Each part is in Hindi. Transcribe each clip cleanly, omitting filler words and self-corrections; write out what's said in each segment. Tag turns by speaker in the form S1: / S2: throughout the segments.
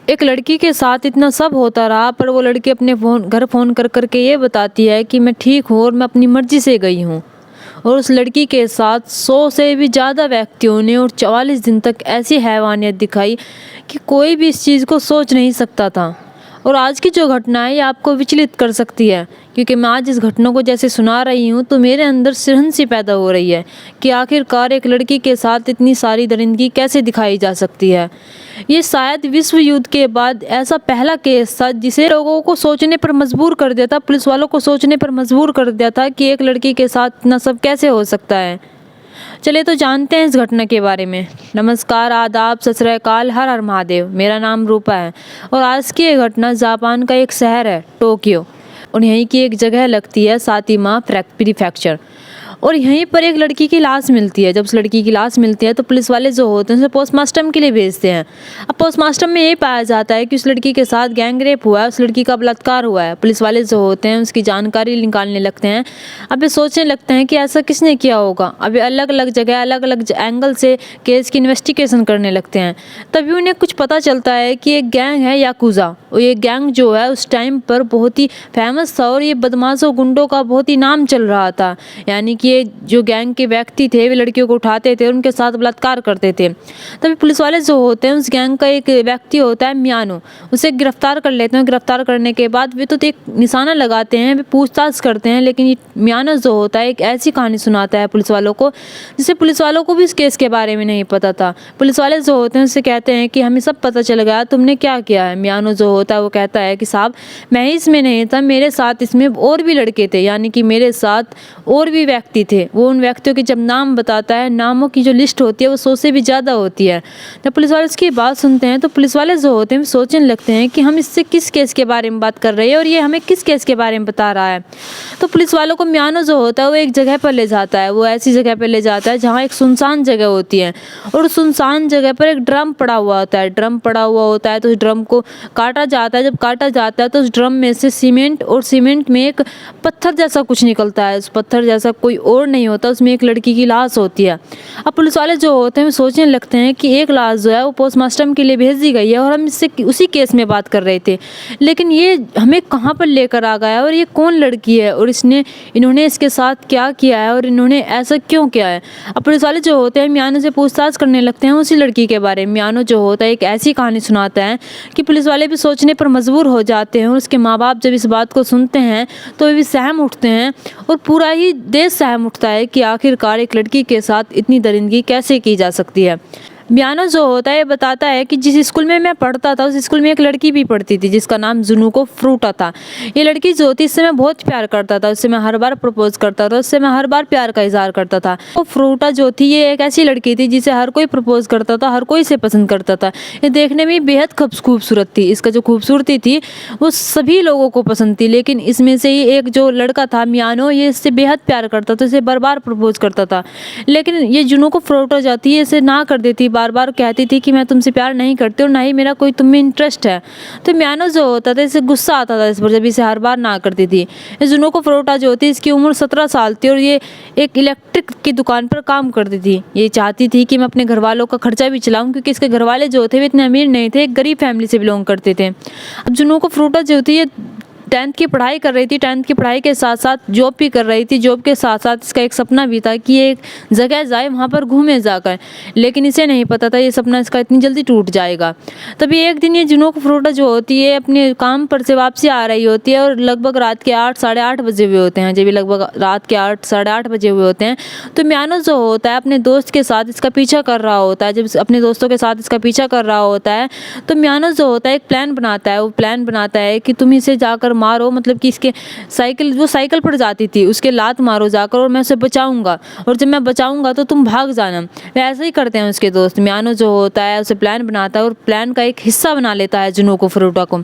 S1: एक लड़की के साथ इतना सब होता रहा, पर वो लड़की अपने घर फ़ोन कर कर के ये बताती है कि मैं ठीक हूँ और मैं अपनी मर्ज़ी से गई हूँ। और उस लड़की के साथ 100 से भी ज़्यादा व्यक्तियों ने और 44 दिन तक ऐसी हैवानियत दिखाई कि कोई भी इस चीज़ को सोच नहीं सकता था। और आज की जो घटना है ये आपको विचलित कर सकती है, क्योंकि मैं आज इस घटना को जैसे सुना रही हूँ तो मेरे अंदर सिरहन सी पैदा हो रही है कि आखिरकार एक लड़की के साथ इतनी सारी दरिंदगी कैसे दिखाई जा सकती है। ये शायद विश्व युद्ध के बाद ऐसा पहला केस था जिसे लोगों को सोचने पर मजबूर कर दिया था, पुलिस वालों को सोचने पर मजबूर कर दिया था कि एक लड़की के साथ इतना सब कैसे हो सकता है। चलिए तो जानते हैं इस घटना के बारे में। नमस्कार, आदाब, सत श्री अकाल, हर हर महादेव। मेरा नाम रूपा है और आज की ये घटना जापान का एक शहर है टोक्यो, और यहीं की एक जगह लगती है सातिमा प्रीफेक्चर। और यहीं पर एक लड़की की लाश मिलती है। जब उस लड़की की लाश मिलती है तो पुलिस वाले जो होते हैं उसे पोस्टमार्टम के लिए भेजते हैं। अब पोस्टमार्टम में ये पाया जाता है कि उस लड़की के साथ गैंग रेप हुआ है, उस लड़की का बलात्कार हुआ है। पुलिस वाले जो होते हैं उसकी जानकारी निकालने लगते हैं। अब ये सोचने लगते हैं कि ऐसा किसने किया होगा। अब ये अलग अलग जगह अलग अलग एंगल से केस की इन्वेस्टिगेशन करने लगते हैं। तभी उन्हें कुछ पता चलता है कि एक गैंग है याकुजा, और ये गैंग जो है उस टाइम पर बहुत ही फेमस था और ये बदमाशों गुंडों का बहुत ही नाम चल रहा था। यानी कि ये जो गैंग के व्यक्ति थे वे लड़कियों को उठाते थे, उनके साथ बलात्कार करते थे। तभी पुलिस वाले जो होते हैं उस गैंग का एक व्यक्ति होता है मियानो, उसे गिरफ्तार कर लेते हैं। गिरफ्तार करने के बाद वे तो एक निशाना लगाते हैं, वे पूछताछ करते हैं, लेकिन ये मियानो जो होता है एक ऐसी कहानी सुनाता है पुलिस वालों को जिसे पुलिस वालों को भी इस केस के बारे में नहीं पता था। पुलिस वाले जो होते हैं उससे कहते हैं कि हमें सब पता चल गया, तुमने क्या किया है। मियानो जो होता है वो कहता है कि साहब मैं ही इसमें नहीं था, मेरे साथ इसमें और भी लड़के थे, यानी कि मेरे साथ और भी व्यक्ति थे। वो उन व्यक्तियों के जब नाम बताता है, नामों की जो लिस्ट होती है वो 100 से भी ज़्यादा होती है। जब पुलिस वाले इसकी बात सुनते हैं तो पुलिस वाले जो होते हैं सोचने लगते हैं कि हम इससे किस केस के बारे में बात कर रहे हैं और ये हमें किस केस के बारे में बता रहा है। तो पुलिस वालों को मियानो जो होता है वो एक जगह पर ले जाता है। वो ऐसी जगह पर ले जाता है जहाँ एक सुनसान जगह होती है, और उस सुनसान जगह पर एक ड्रम पड़ा हुआ होता है। ड्रम पड़ा हुआ होता है तो उस ड्रम को काटा जाता है। जब काटा जाता है तो उस ड्रम में से सीमेंट, और सीमेंट में एक पत्थर जैसा कुछ निकलता है। उस पत्थर जैसा कोई और नहीं होता, उसमें एक लड़की की लाश होती है। अब पुलिस वाले जो होते हैं वो सोचने लगते हैं कि एक लाश जो है वो पोस्टमार्टम के लिए भेज दी गई है और हम इससे उसी केस में बात कर रहे थे, लेकिन ये हमें कहाँ पर लेकर आ गया और ये कौन लड़की है और इन्होंने इसके साथ क्या किया है और इन्होंने ऐसा क्यों किया है। अब पुलिस वाले जो होते हैं मियानो से पूछताछ करने लगते हैं उसी लड़की के बारे में। मियानो जो होता है एक ऐसी कहानी सुनाता है कि पुलिस वाले भी सोचने पर मजबूर हो जाते हैं, और उसके माँ बाप जब इस बात को सुनते हैं तो वे भी सहम उठते हैं, और पूरा ही देश सहम उठता है कि आखिरकार एक लड़की के साथ इतनी दरिंदगी कैसे की जा सकती है। मियानो जो होता है बताता है कि जिस स्कूल में मैं पढ़ता था उस स्कूल में एक लड़की भी पढ़ती थी जिसका नाम जुनुको फ्रूटा था। ये लड़की जो थी इससे मैं बहुत प्यार करता था, उससे मैं हर बार प्रपोज करता था, उससे मैं हर बार प्यार का इजहार करता था। वो फ्रूटा जो थी ये एक ऐसी लड़की थी जिसे हर कोई प्रपोज करता था, हर कोई इसे पसंद करता था। ये देखने में बेहद खूबसूरत थी, इसका जो खूबसूरती थी वो सभी लोगों को पसंद थी, लेकिन इसमें से ही एक जो लड़का था मियानो, ये इससे बेहद प्यार करता था, इसे बार बार प्रपोज करता था। लेकिन ये जुनुको फ्रूटा जाती है इसे ना कर देती, बार बार कहती थी कि मैं तुमसे प्यार नहीं करती और ना ही मेरा कोई तुम में इंटरेस्ट है। तो मियानो जो होता था इसे गुस्सा आता था इस पर जब इसे हर बार ना करती थी। जुनुको फ्रूटा जो होती इसकी उम्र 17 साल थी और ये एक इलेक्ट्रिक की दुकान पर काम करती थी। ये चाहती थी कि मैं अपने घर वालों का खर्चा भी चलाऊं, क्योंकि इसके घर वाले जो थे वे इतने अमीर नहीं थे, एक गरीब फैमिली से बिलोंग करते थे। अब जुनुको फ्रूटा जो थी ये 10th की पढ़ाई कर रही थी। 10th की पढ़ाई के साथ साथ जॉब भी कर रही थी। जॉब के साथ साथ इसका एक सपना भी था कि ये एक जगह जाए, वहाँ पर घूमे जाकर, लेकिन इसे नहीं पता था ये सपना इसका इतनी जल्दी टूट जाएगा। तभी एक दिन ये जुनुको फ्रूटा जो होती है अपने काम पर से वापसी आ रही होती है, और लगभग रात के 8 साढ़े 8 बजे हुए होते हैं। जब ये लगभग रात के 8 साढ़े 8 बजे हुए होते हैं तो मियानो जो होता है अपने दोस्त के साथ इसका पीछा कर रहा होता है। जब अपने दोस्तों के साथ इसका पीछा कर रहा होता है तो मियानो जो होता है एक प्लान बनाता है। वो प्लान बनाता है कि तुम इसे जाकर मारो, मतलब कि इसके साइकिल पर जाती थी उसके लात मारो जाकर, और मैं उसे बचाऊंगा, और जब मैं बचाऊंगा तो तुम भाग जाना। वे ऐसे ही करते हैं उसके दोस्त। मियानो जो होता है उसे प्लान बनाता है और प्लान का एक हिस्सा बना लेता है जुनुको फ्रूटा को।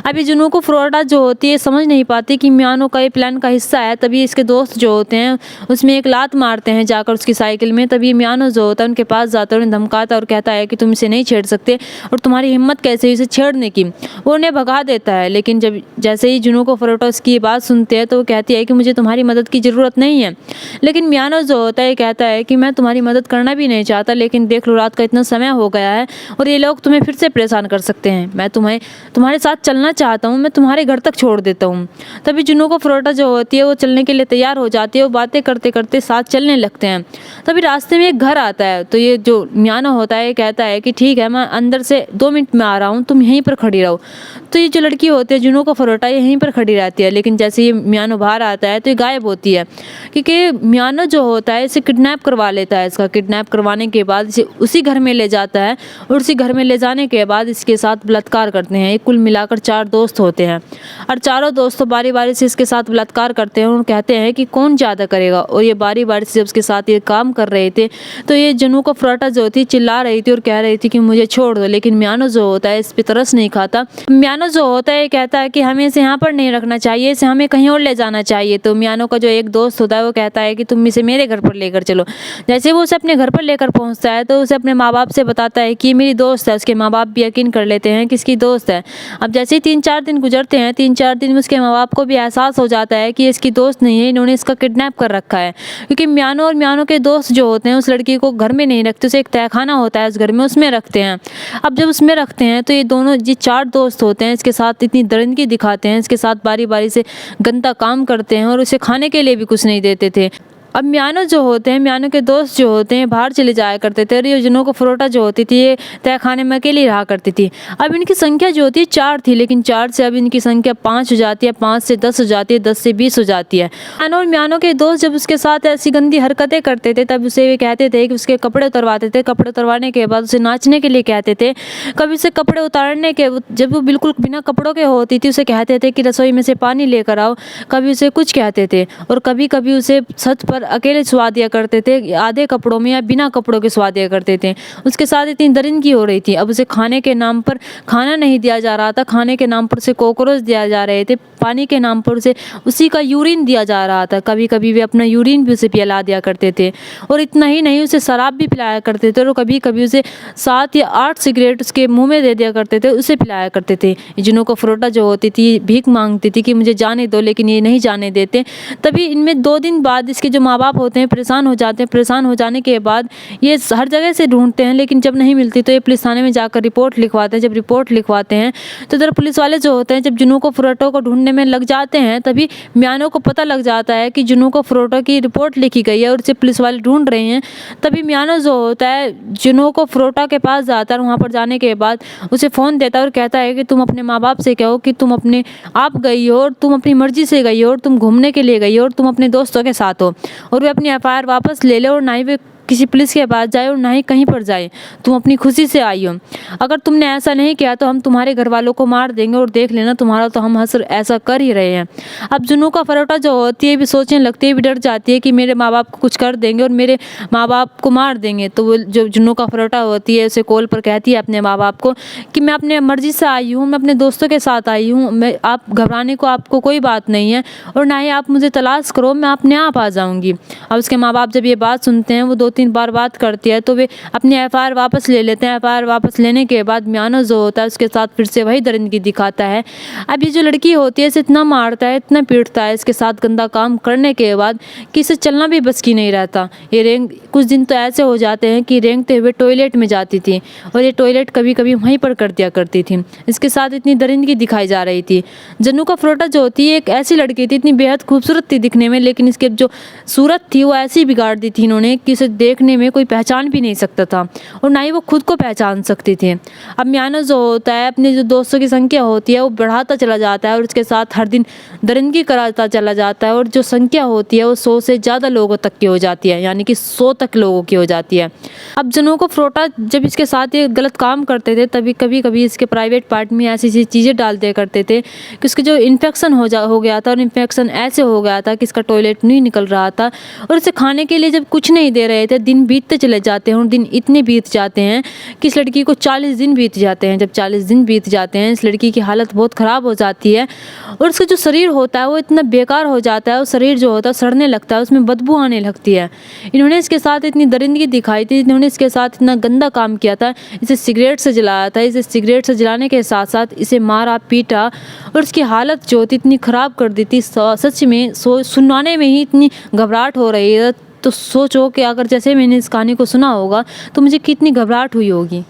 S1: अभी जुनुको फ्रूटा जो होती है समझ नहीं पाती कि मियानो का ये प्लान का हिस्सा है। तभी इसके दोस्त जो होते हैं उसमें एक लात मारते हैं जाकर उसकी साइकिल में। तभी मियानो जो होता है उनके पास जाता है, उन्हें धमकाता और कहता है कि तुम इसे नहीं छेड़ सकते और तुम्हारी हिम्मत कैसे इसे छेड़ने की। वो उन्हें भगा देता है, लेकिन जब जैसे जैसे ही जुनू को फरोटा उसकी ये बात सुनते हैं तो वो कहती है कि मुझे तुम्हारी मदद की ज़रूरत नहीं है। लेकिन मियानो जो होता है कहता है कि मैं तुम्हारी मदद करना भी नहीं चाहता, लेकिन देख लो रात का इतना समय हो गया है और ये लोग तुम्हें फिर से परेशान कर सकते हैं। मैं तुम्हारे साथ चलना चाहता हूँ, मैं तुम्हारे घर तक छोड़ देता हूँ। तभी जुनू को फरोटा जो होती है वो चलने के लिए तैयार हो जाती है। वो बातें करते करते साथ चलने लगते हैं। तभी रास्ते में एक घर आता है तो ये जो मियानो होता है कहता है कि ठीक है, मैं अंदर से 2 मिनट में आ रहा हूँ, तुम यहीं पर खड़ी रहो। तो ये जो लड़की होती है जुनू को फरोटा यहीं पर खड़ी रहती है। लेकिन जैसे ये मियानो बाहर आता है तो ये गायब होती है, क्योंकि मियानो जो होता है इसे किडनैप करवा लेता है। इसका किडनैप करवाने के बाद इसे उसी घर में ले जाता है और उसी घर में ले जाने के बाद इसके साथ बलात्कार करते हैं। ये कुल मिलाकर 4 दोस्त होते हैं और चारों दोस्तों बारी बारी से इसके साथ बलात्कार करते हैं और कहते हैं कि कौन ज़्यादा करेगा। और ये बारी बारी से जब उसके साथ ये काम कर रहे थे तो ये जुनू को फरोटा जो थी चिल्ला रही थी और कह रही थी कि मुझे छोड़ दो। लेकिन मियानो जो होता है इस पे तरस नहीं खाता। मियानो जो होता है कहता है कि हमें इसे यहाँ पर नहीं रखना चाहिए, इसे हमें कहीं और ले जाना चाहिए। तो मियानो का जो एक दोस्त होता है वो कहता है कि तुम इसे मेरे घर पर लेकर चलो। जैसे वो उसे अपने घर पर लेकर पहुँचता है तो उसे अपने माँ बाप से बताता है कि ये मेरी दोस्त है। उसके माँ बाप भी यकीन कर लेते हैं कि इसकी दोस्त है। अब जैसे ही 3-4 दिन गुजरते हैं, 3-4 दिन में उसके माँ बाप को भी एहसास हो जाता है कि इसकी दोस्त नहीं है, इन्होंने इसका किडनैप कर रखा है। क्योंकि मियानो और मियानो के दोस्त जो होते हैं उस लड़की को घर में नहीं रखते, उसे एक तहखाना होता है उस घर में, उसमें रखते हैं। अब जब उसमें रखते हैं तो ये 4 दोस्त होते हैं इसके साथ इतनी दरिंदगी दिखाते हैं, इसके साथ बारी बारी से गंदा काम करते हैं और उसे खाने के लिए भी कुछ नहीं देते थे। अब मियानो जो होते हैं, मियानो के दोस्त जो होते हैं बाहर चले जाया करते थे और ये जुनू को फरोटा जो होती थी ये तहखाने में अकेली रहा करती थी। अब इनकी संख्या जो होती है 4 थी, लेकिन 4 से अब इनकी संख्या 5 हो जाती है, 5 से 10 हो जाती है, 10 से 20 हो जाती है। मियानो और मियानो के दोस्त जब उसके साथ ऐसी गंदी हरकतें करते थे तब उसे वे कहते थे कि उसके कपड़े उतरवाते थे। कपड़े उतरवाने के बाद उसे नाचने के लिए कहते थे। कभी उसे कपड़े उतारने के जब वो बिल्कुल बिना कपड़ों के होती थी उसे कहते थे कि रसोई में से पानी लेकर आओ। कभी उसे कुछ कहते थे और कभी कभी उसे छत पर अकेले सुला दिया करते थे, आधे कपड़ों में या बिना कपड़ों के सुला दिया करते थे। उसके साथ इतनी दरिंदगी हो रही थी। अब उसे खाने के नाम पर खाना नहीं दिया जा रहा था, खाने के नाम पर उसे कॉकरोच दिया जा रहे थे, पानी के नाम पर उसे उसी का यूरिन दिया जा रहा था। कभी कभी वे अपना यूरिन भी उसे पिला दिया करते थे। और इतना ही नहीं, उसे शराब भी पिलाया करते थे और कभी कभी उसे 7 या 8 सिगरेट उसके मुंह में दे दिया करते थे, उसे पिलाया करते थे। जुनू को फरोटा जो होती थी भीख मांगती थी कि मुझे जाने दो, लेकिन ये नहीं जाने देते। तभी इनमें 2 दिन बाद इसके जो माँ बाप होते हैं परेशान हो जाते हैं। परेशान हो जाने के बाद ये हर जगह से ढूंढते हैं, लेकिन जब नहीं मिलती तो ये पुलिस थाने में जाकर रिपोर्ट लिखवाते हैं। जब रिपोर्ट लिखवाते हैं तो इधर पुलिस वाले जो होते हैं जब जुनू को फरोटो को ढूंढने में लग जाते हैं तभी मियानो को पता लग जाता है कि जुनू को फरोटो की रिपोर्ट लिखी गई है और इसे पुलिस वाले ढूंढ रहे हैं। तभी मियानो जो होता है जुनू को फरोटा के पास जाता है। वहाँ पर जाने के बाद उसे फ़ोन देता है और कहता है कि तुम अपने माँ बाप से कहो कि तुम अपने आप गई हो और तुम अपनी मर्जी से गई हो और तुम घूमने के लिए गई हो और तुम अपने दोस्तों के साथ हो और वे अपनी एफआईआर वापस ले ले और ना ही वे किसी पुलिस के पास जाए और ना ही कहीं पर जाए, तुम अपनी खुशी से आई हो। अगर तुमने ऐसा नहीं किया तो हम तुम्हारे घर वालों को मार देंगे और देख लेना तुम्हारा तो हम हंस ऐसा कर ही रहे हैं। अब जुनू का फरोटा जो होती है भी सोचने लगती है, भी डर जाती है कि मेरे माँ बाप को कुछ कर देंगे और मेरे माँ बाप को मार देंगे। तो वो जो जुनू का फरोटा होती है उसे कॉल पर कहती है अपने माँ बाप को कि मैं अपने मर्जी से आई हूँ, मैं अपने दोस्तों के साथ आई हूँ, मैं आप घबराने को आपको कोई बात नहीं है और ना ही आप मुझे तलाश करो, मैं अपने आप आ जाऊँगी। अब उसके माँ बाप जब ये बात सुनते हैं वो 2-3 बार बात करती है तो वे अपनी एफआईआर वापस ले लेते हैं। एफआईआर वापस लेने के बाद मियानो जो होता है उसके साथ फिर से वही दरिंदगी दिखाता है। अब ये जो लड़की होती है इसे इतना मारता है, इतना पीटता है इसके साथ गंदा काम करने के बाद कि इसे चलना भी बस की नहीं रहता। ये कुछ दिन तो ऐसे हो जाते हैं कि रेंगते हुए टॉयलेट में जाती थी और ये टॉयलेट कभी कभी वहीं पर कर दिया करती थी। इसके साथ इतनी दरिंदगी दिखाई जा रही थी। जुनू का फरोटा जो होती है एक ऐसी लड़की थी, इतनी बेहद खूबसूरत थी दिखने में, लेकिन इसके जो सूरत थी वो ऐसी बिगाड़ दी थी इन्होंने कि इसे देखने में कोई पहचान भी नहीं सकता था और ना ही वो खुद को पहचान सकती थी। अब मियानो जो होता है अपने जो दोस्तों की संख्या होती है वो बढ़ाता चला जाता है और उसके साथ हर दिन दरिंदगी कराता चला जाता है और जो संख्या होती है वो 100 से ज़्यादा लोगों तक की हो जाती है, यानी कि 100 तक लोगों की हो जाती है। अब जुनू को फरोटा जब इसके साथ ये गलत काम करते थे तभी कभी कभी इसके प्राइवेट पार्ट में ऐसी ऐसी चीज़ें डाल दिया करते थे कि उसके जो इन्फेक्शन हो गया था और इन्फेक्शन ऐसे हो गया था कि इसका टॉयलेट नहीं निकल रहा था और इसे खाने के लिए जब कुछ नहीं दे रहे थे दिन बीतते चले जाते हैं और दिन इतने बीत जाते हैं कि इस लड़की को 40 दिन बीत जाते हैं। जब 40 दिन बीत जाते हैं इस लड़की की हालत बहुत ख़राब हो जाती है और उसका जो शरीर होता है वो इतना बेकार हो जाता है, वो शरीर जो होता है सड़ने लगता है, उसमें बदबू आने लगती है। इन्होंने इसके साथ इतनी दरिंदगी दिखाई थी, इन्होंने इसके साथ इतना गंदा काम किया था, इसे सिगरेट से जलाया था, इसे सिगरेट से जलाने के साथ साथ इसे मारा पीटा और उसकी हालत जो थी इतनी ख़राब कर दी थी। सच में सुनाने में ही इतनी घबराहट हो रही है। तो सोचो कि अगर जैसे मैंने इस कहानी को सुना होगा तो मुझे कितनी घबराहट हुई होगी।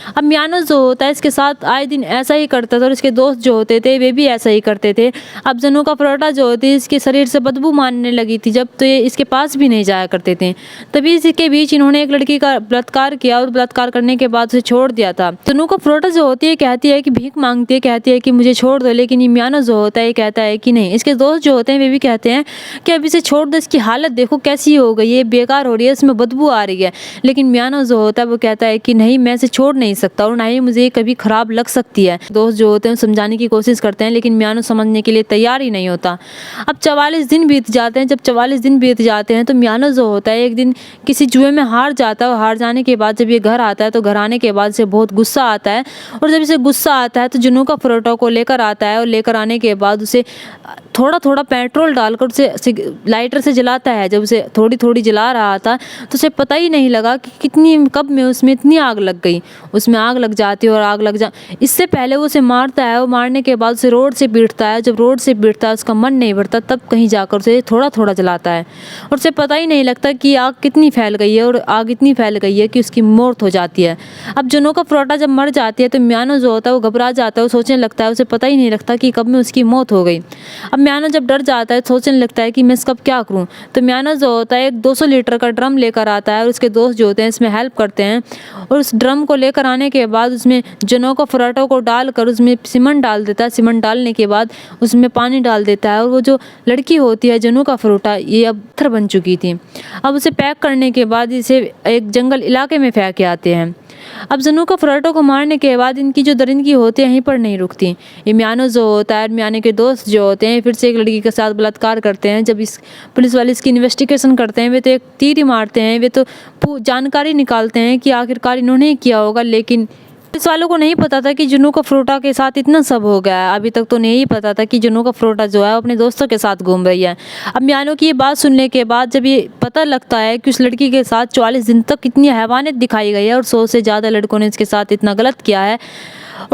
S1: अब मियानो जो होता है इसके साथ आए दिन ऐसा ही करता था और इसके दोस्त जो होते थे वे भी ऐसा ही करते थे। अब जनुका परोटा जो होती है इसके शरीर से बदबू मारने लगी थी जब, तो ये इसके पास भी नहीं जाया करते थे। तभी इसके बीच इन्होंने एक लड़की का बलात्कार किया और बलात्कार करने के बाद उसे छोड़ दिया था। जनुका परोटा जो होती है कहती है कि भीख मांगती है, कहती है कि मुझे छोड़ दो, लेकिन ये मियानो जो होता है कहता है कि नहीं। इसके दोस्त जो होते हैं वे भी कहते हैं कि अब इसे छोड़ दो, इसकी हालत देखो कैसी हो गई है, बेकार हो रही है, इसमें बदबू आ रही है। लेकिन मियानो जो होता है वो कहता है कि नहीं, मैं इसे छोड़ नहीं सकता और ना ही मुझे कभी खराब लग सकती है। दोस्त जो होते हैं समझाने की कोशिश करते हैं लेकिन मियानो समझने के लिए तैयार ही नहीं होता। अब 44 दिन बीत जाते हैं। जब 44 दिन बीत जाते हैं तो मियानो जो होता है एक दिन किसी जुए में हार जाता है और हार जाने के बाद जब ये घर आता है तो घर आने के बाद इसे बहुत गुस्सा आता है और जब इसे गुस्सा आता है तो जनुका परोटा को लेकर आता है और लेकर आने के बाद उसे थोड़ा थोड़ा पेट्रोल डालकर उसे लाइटर से जलाता है। जब उसे थोड़ी थोड़ी जला रहा था तो उसे पता ही नहीं लगा कि कितनी कब में उसमें इतनी आग लग गई। उसमें आग लग जाती है और आग लग जा इससे पहले वो उसे मारता है और मारने के बाद उसे रोड से पीटता है। जब रोड से पीटता है उसका मन नहीं भरता, तब कहीं जाकर उसे थोड़ा थोड़ा जलाता है और उसे पता ही नहीं लगता कि आग कितनी फैल गई है और आग इतनी फैल गई है कि उसकी मौत हो जाती है। अब जनुका परोटा जब मर जाती है तो मियानो जो होता है वो घबरा जाता है, वो सोचने लगता है, उसे पता ही नहीं लगता कि कब में उसकी मौत हो गई। अब मियानो जब डर जाता है सोचने लगता है कि मैं इसका क्या करूं। तो मियानो जो होता है एक 200 लीटर का ड्रम लेकर आता है और उसके दोस्त जो होते हैं इसमें हेल्प करते हैं और उस ड्रम को लेकर आने के बाद उसमें जनुका परोटा को डालकर उसमें सीमेंट डाल देता है। सीमेंट डालने के बाद उसमें पानी डाल देता है और वो जो लड़की होती है जनुका परोटा ये अब पत्थर बन चुकी थी। अब उसे पैक करने के बाद इसे एक जंगल इलाके में फेंक के आते हैं। अब जनुका परोटा को मारने के बाद इनकी जो दरिंदगी होती है यहीं पर नहीं रुकती। ये मियानो जो होता है, मियानो के दोस्त जो होते हैं फिर से एक लड़की के साथ बलात्कार करते हैं। जब इस पुलिस वाले इसकी इन्वेस्टिगेशन करते हैं वे तो एक तीर ही मारते हैं, वे तो जानकारी निकालते हैं कि आखिरकार इन्होंने ही किया होगा। लेकिन पुलिस वालों को नहीं पता था कि जनुका परोटा के साथ इतना सब हो गया है। अभी तक तो नहीं पता था कि जनुका परोटा जो है अपने दोस्तों के साथ घूम रही है। अब मियानो की ये बात सुनने के बाद जब ये पता लगता है कि उस लड़की के साथ 44 दिन तक कितनी हैवानियत दिखाई गई है और 100 से ज़्यादा लड़कों ने इसके साथ इतना गलत किया है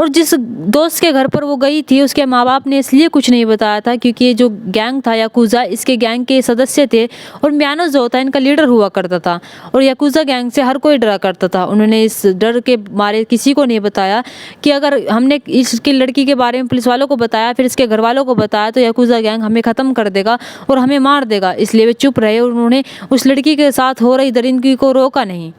S1: और जिस दोस्त के घर पर वो गई थी उसके माँ बाप ने इसलिए कुछ नहीं बताया था क्योंकि ये जो गैंग था याकुजा, इसके गैंग के सदस्य थे और मियानो जो होता है इनका लीडर हुआ करता था और याकुजा गैंग से हर कोई डरा करता था। उन्होंने इस डर के मारे किसी को नहीं बताया कि अगर हमने इसकी लड़की के बारे में पुलिस वालों को बताया फिर इसके घर वालों को बताया तो याकुजा गैंग हमें ख़त्म कर देगा और हमें मार देगा, इसलिए वे चुप रहे और उन्होंने उस लड़की के साथ हो रही दरिंदगी को रोका नहीं।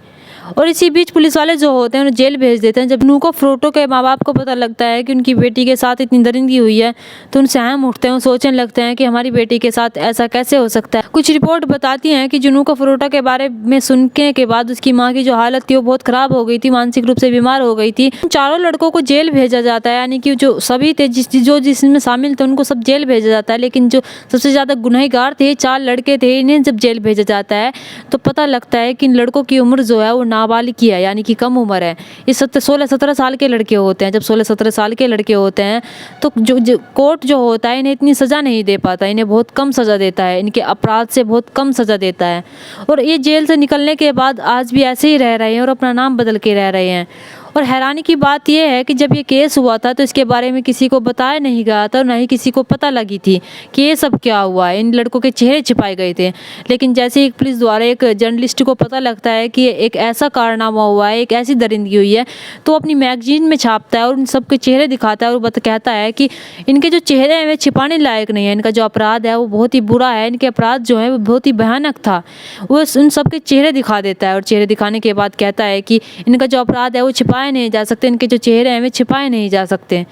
S1: और इसी बीच पुलिस वाले जो होते हैं उन्हें जेल भेज देते हैं। जब जनुका परोटा के माँ बाप को पता लगता है कि उनकी बेटी के साथ इतनी दरिंदगी हुई है तो उनसे सहम उठते हैं और सोचने लगते हैं कि हमारी बेटी के साथ ऐसा कैसे हो सकता है। कुछ रिपोर्ट बताती हैं कि जनुका परोटा के बारे में सुनने के बाद उसकी माँ की जो हालत थी वो बहुत ख़राब हो गई थी, मानसिक रूप से बीमार हो गई थी। चारों लड़कों को जेल भेजा जाता है, यानी कि जो सभी थे जिसमें शामिल थे उनको सब जेल भेजा जाता है। लेकिन जो सबसे ज़्यादा गुनहगार थे 4 लड़के थे, इन्हें जब जेल भेजा जाता है तो पता लगता है कि इन लड़कों की उम्र जो है वो नाबालिग की है, यानी कि कम उम्र है। ये 16-17 साल के लड़के होते हैं। जब 16-17 साल के लड़के होते हैं तो जो कोर्ट जो होता है इन्हें इतनी सज़ा नहीं दे पाता, इन्हें बहुत कम सज़ा देता है, इनके अपराध से बहुत कम सज़ा देता है और ये जेल से निकलने के बाद आज भी ऐसे ही रह रहे हैं और अपना नाम बदल के रह रहे हैं। और हैरानी की बात यह है कि जब ये केस हुआ था तो इसके बारे में किसी को बताया नहीं गया था और ना ही किसी को पता लगी थी कि ये सब क्या हुआ है। इन लड़कों के चेहरे छिपाए गए थे। लेकिन जैसे ही पुलिस द्वारा एक जर्नलिस्ट को पता लगता है कि एक ऐसा कारनामा हुआ है, एक ऐसी दरिंदगी हुई है, तो अपनी मैगजीन में छापता है और उन सबके चेहरे दिखाता है और कहता है कि इनके जो चेहरे हैं वे छिपाने लायक नहीं है, इनका जो अपराध है वो बहुत ही बुरा है, इनके अपराध जो है वो बहुत ही भयानक था। वो उन सबके चेहरे दिखा देता है और चेहरे दिखाने के बाद कहता है कि इनका जो अपराध है वो छिपाए नहीं जा सकते, इनके जो चेहरे हैं वे छिपाए नहीं जा सकते।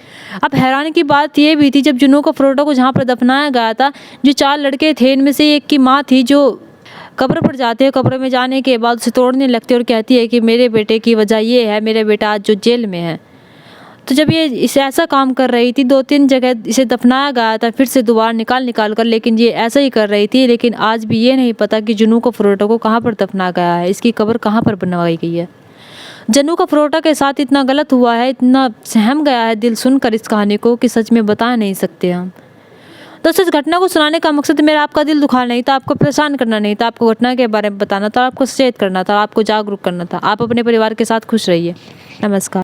S1: अब हैरानी की बात यह भी थी जब जनुका परोटा को जहाँ पर दफनाया गया था, जो 4 लड़के थे इनमें से एक की माँ थी जो कब्र पर जाते हैं। कब्र में जाने के बाद उसे तोड़ने लगती है और कहती है कि मेरे बेटे की वजह ये है, मेरा बेटा आज जो जेल में है। तो जब ये इसे ऐसा काम कर रही थी, 2-3 जगह इसे दफनाया गया था फिर से दोबारा निकाल कर, लेकिन ये ऐसा ही कर रही थी। लेकिन आज भी ये नहीं पता कि जनू कफरोटा को कहाँ पर दफनाया गया है, इसकी कब्र कहाँ पर बनवाई गई है। जनू कफरोटा के साथ इतना गलत हुआ है, इतना सहम गया है दिल सुनकर इस कहानी को कि सच में बता नहीं सकते हम। दोस्तों, इस घटना को सुनाने का मकसद मेरा आपका दिल दुखाना नहीं था, आपको परेशान करना नहीं था, आपको घटना के बारे में बताना था, आपको सचेत करना था, आपको जागरूक करना था। आप अपने परिवार के साथ खुश रहिए। नमस्कार।